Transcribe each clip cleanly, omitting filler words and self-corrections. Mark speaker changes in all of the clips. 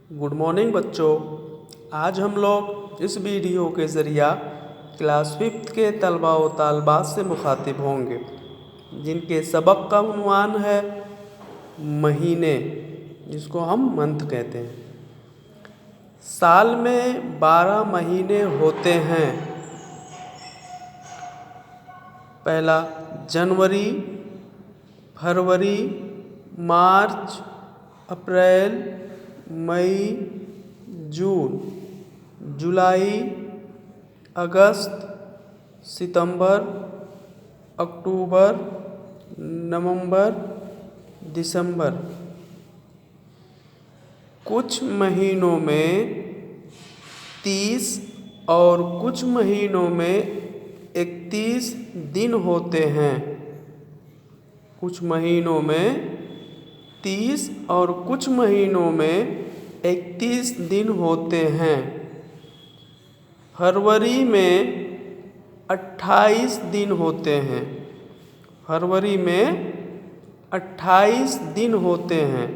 Speaker 1: Good morning बच्चों। आज हम लोग इस वीडियो के ज़रिया क्लास 5 के तलबा व तालबात से मुखातिब होंगे जिनके सबक का उन्वान है महीने, जिसको हम मंथ कहते हैं। साल में 12 महीने होते हैं। पहला जनवरी, फरवरी, मार्च, अप्रैल, मई, जून, जुलाई, अगस्त, सितंबर, अक्टूबर, नवंबर, दिसंबर। कुछ महीनों में 30 और कुछ महीनों में 31 दिन होते हैं। कुछ महीनों में 30 और कुछ महीनों में 31 दिन होते हैं। फरवरी में 28 दिन होते हैं। फरवरी में 28 दिन होते हैं।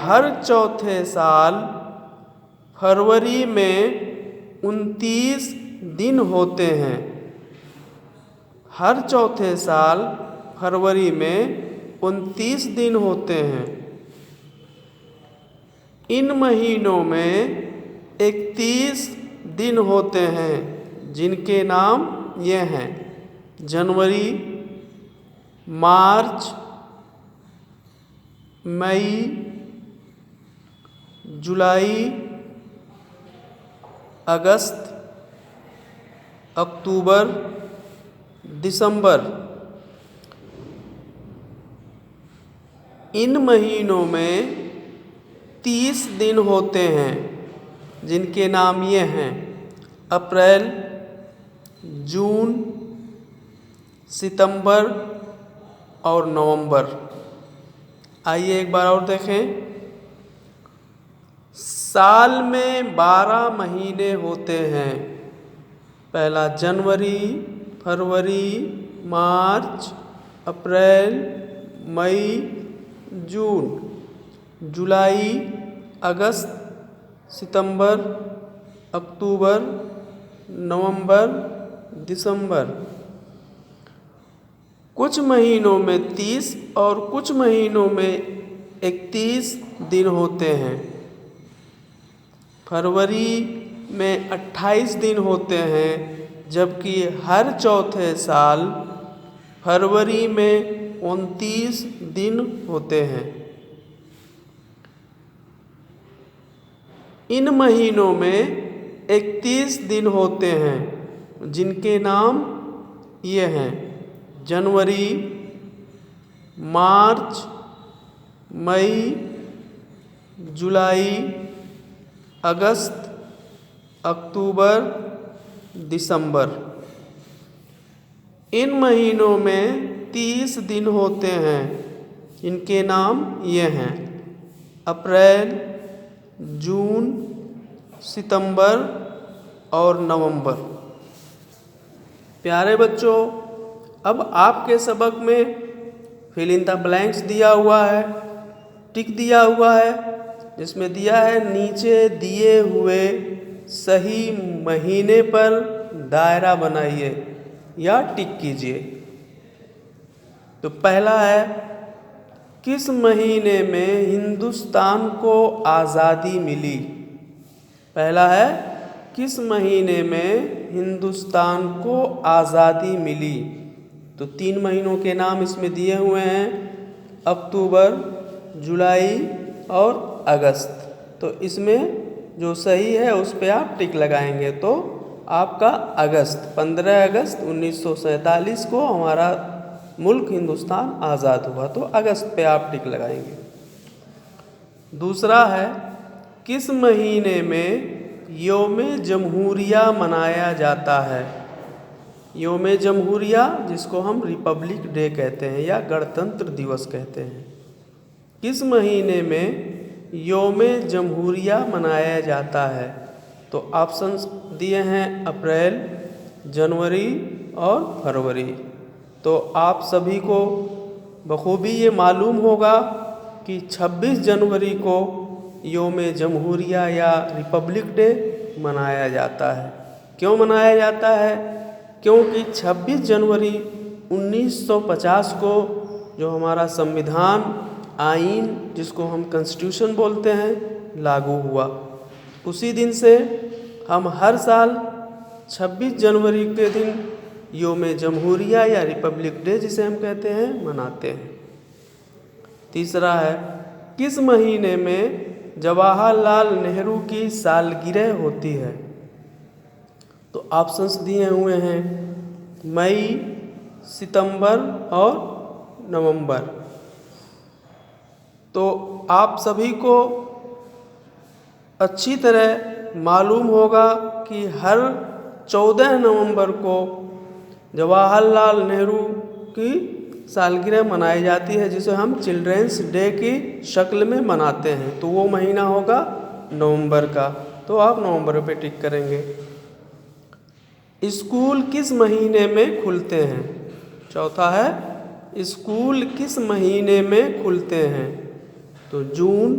Speaker 1: हर चौथे साल फरवरी में 29 दिन होते हैं। हर चौथे साल फरवरी में 29 दिन होते हैं। इन महीनों में 31 दिन होते हैं जिनके नाम ये हैं: जनवरी, मार्च, मई, जुलाई, अगस्त, अक्टूबर, दिसंबर। इन महीनों में 30 दिन होते हैं जिनके नाम ये हैं: अप्रैल, जून, सितंबर और नवंबर। आइए एक बार और देखें। साल में 12 महीने होते हैं। पहला जनवरी, फरवरी, मार्च, अप्रैल, मई, जून, जुलाई, अगस्त, सितंबर, अक्टूबर, नवंबर, दिसंबर। कुछ महीनों में 30 और कुछ महीनों में 31 दिन होते हैं। फरवरी में 28 दिन होते हैं, जबकि हर चौथे साल फरवरी में 29 दिन होते हैं। इन महीनों में 31 दिन होते हैं जिनके नाम ये हैं: जनवरी, मार्च, मई, जुलाई, अगस्त, अक्टूबर, दिसंबर। इन महीनों में 30 दिन होते हैं। इनके नाम ये हैं: अप्रैल, जून, सितंबर और नवंबर। प्यारे बच्चों, अब आपके सबक में फिल इन द ब्लैंक्स दिया हुआ है, टिक दिया हुआ है, जिसमें दिया है नीचे दिए हुए सही महीने पर दायरा बनाइए या टिक कीजिए। तो पहला है, किस महीने में हिंदुस्तान को आज़ादी मिली? पहला है, किस महीने में हिंदुस्तान को आज़ादी मिली? तो 3 महीनों के नाम इसमें दिए हुए हैं: अक्टूबर, जुलाई और अगस्त। तो इसमें जो सही है उस पर आप टिक लगाएंगे तो आपका अगस्त, 15 अगस्त 1947 को हमारा मुल्क हिंदुस्तान आज़ाद हुआ, तो अगस्त पे आप टिक लगाएंगे। दूसरा है, किस महीने में यौम जमहूरिया मनाया जाता है? यौम जमहूरिया, जिसको हम रिपब्लिक डे कहते हैं या गणतंत्र दिवस कहते हैं, किस महीने में यौम जमहूरिया मनाया जाता है? तो ऑप्शंस दिए हैं अप्रैल, जनवरी और फरवरी। तो आप सभी को बखूबी ये मालूम होगा कि 26 जनवरी को योम जमहूरिया या रिपब्लिक डे मनाया जाता है। क्यों मनाया जाता है? क्योंकि 26 जनवरी 1950 को जो हमारा संविधान आइन जिसको हम कॉन्स्टिट्यूशन बोलते हैं लागू हुआ। उसी दिन से हम हर साल 26 जनवरी के दिन योम जमहूरिया या रिपब्लिक डे जिसे हम कहते हैं मनाते हैं। तीसरा है, किस महीने में जवाहरलाल नेहरू की सालगिरह होती है? तो ऑप्शंस दिए हुए हैं मई, सितंबर और नवंबर। तो आप सभी को अच्छी तरह मालूम होगा कि हर 14 नवंबर को जवाहरलाल नेहरू की सालगिरह मनाई जाती है, जिसे हम चिल्ड्रेंस डे की शक्ल में मनाते हैं। तो वो महीना होगा नवंबर का, तो आप नवंबर पे टिक करेंगे। स्कूल किस महीने में खुलते हैं? चौथा है, स्कूल किस महीने में खुलते हैं? तो जून,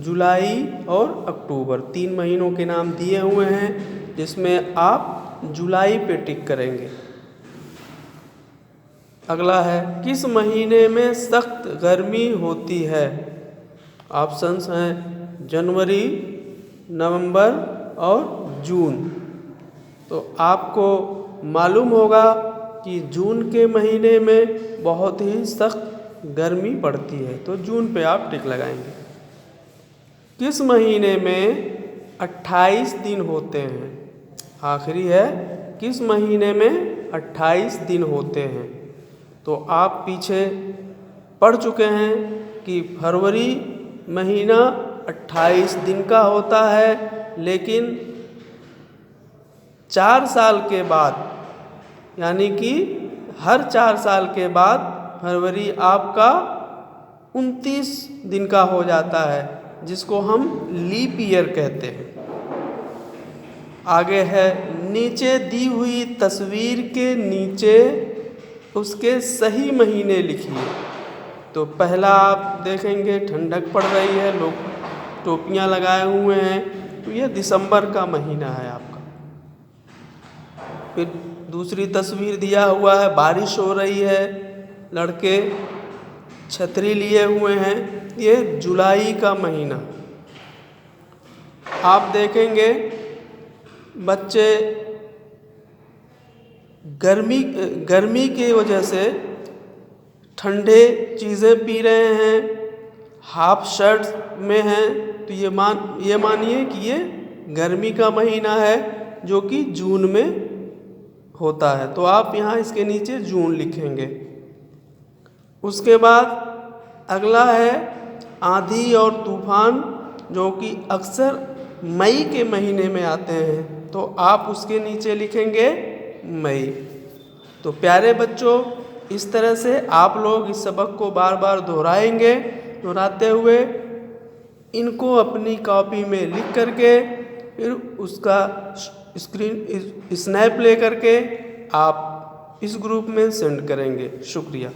Speaker 1: जुलाई और अक्टूबर, 3 महीनों के नाम दिए हुए हैं, जिसमें आप जुलाई पे टिक करेंगे। अगला है, किस महीने में सख्त गर्मी होती है? ऑप्शंस हैं जनवरी, नवंबर और जून। तो आपको मालूम होगा कि जून के महीने में बहुत ही सख्त गर्मी पड़ती है, तो जून पे आप टिक लगाएंगे। किस महीने में 28 दिन होते हैं? आखिरी है, किस महीने में 28 दिन होते हैं? तो आप पीछे पढ़ चुके हैं कि फरवरी महीना 28 दिन का होता है, लेकिन 4 साल के बाद, यानी कि हर 4 साल के बाद फरवरी आपका 29 दिन का हो जाता है, जिसको हम लीप ईयर कहते हैं। आगे है, नीचे दी हुई तस्वीर के नीचे उसके सही महीने लिखिए। तो पहला आप देखेंगे ठंडक पड़ रही है, लोग टोपियाँ लगाए हुए हैं, तो ये दिसंबर का महीना है आपका। फिर दूसरी तस्वीर दिया हुआ है, बारिश हो रही है, लड़के छतरी लिए हुए हैं, ये जुलाई का महीना। आप देखेंगे बच्चे गर्मी की वजह से ठंडे चीज़ें पी रहे हैं, हाफ शर्ट में हैं, तो ये मानिए कि ये गर्मी का महीना है, जो कि जून में होता है। तो आप यहाँ इसके नीचे जून लिखेंगे। उसके बाद अगला है आंधी और तूफान, जो कि अक्सर मई के महीने में आते हैं, तो आप उसके नीचे लिखेंगे मई। तो प्यारे बच्चों, इस तरह से आप लोग इस सबक को बार बार दोहराएंगे। दोहराते हुए इनको अपनी कॉपी में लिख करके फिर उसका स्नैप ले करके आप इस ग्रुप में सेंड करेंगे। शुक्रिया।